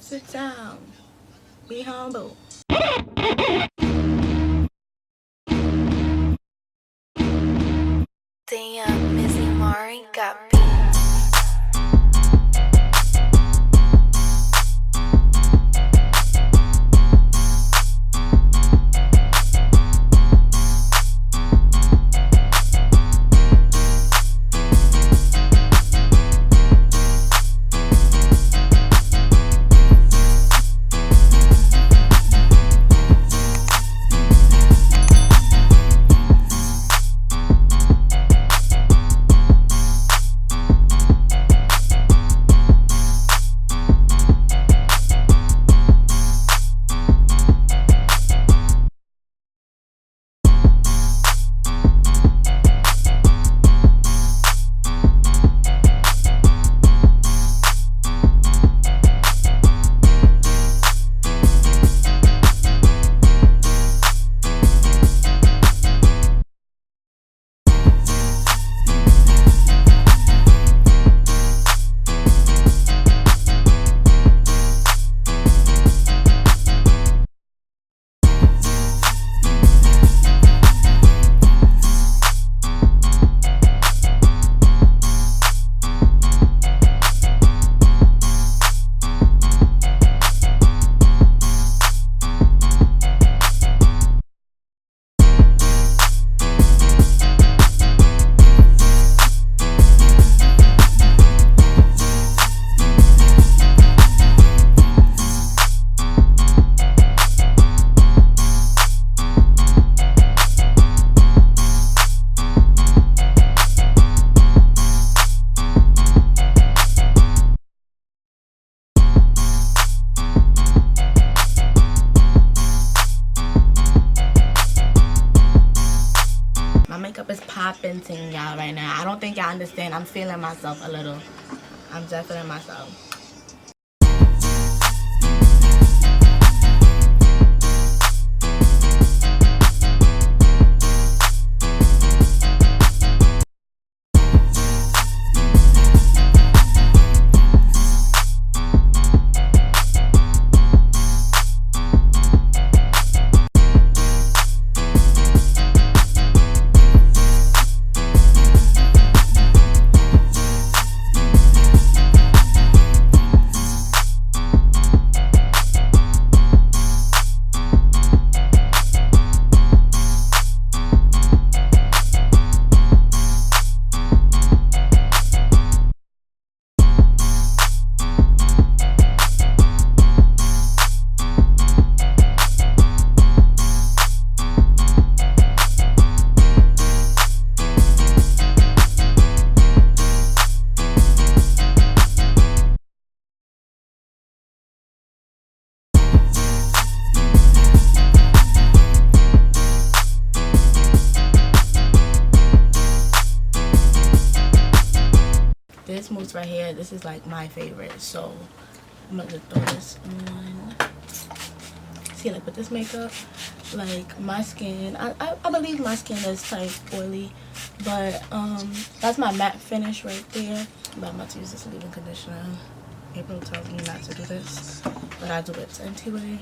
Sit down. Be humble. Damn, Missy Mari got beat. Is popping to y'all right now. I don't think y'all understand. I'm feeling myself a little. I'm just feeling myself. This mousse right here, this is like my favorite, so I'm gonna just throw this on. See, like with this makeup, like my skin, I believe my skin is type oily, but that's my matte finish right there. But I'm about to use this leave-in conditioner. April tells me not to do this, but I do it anyway.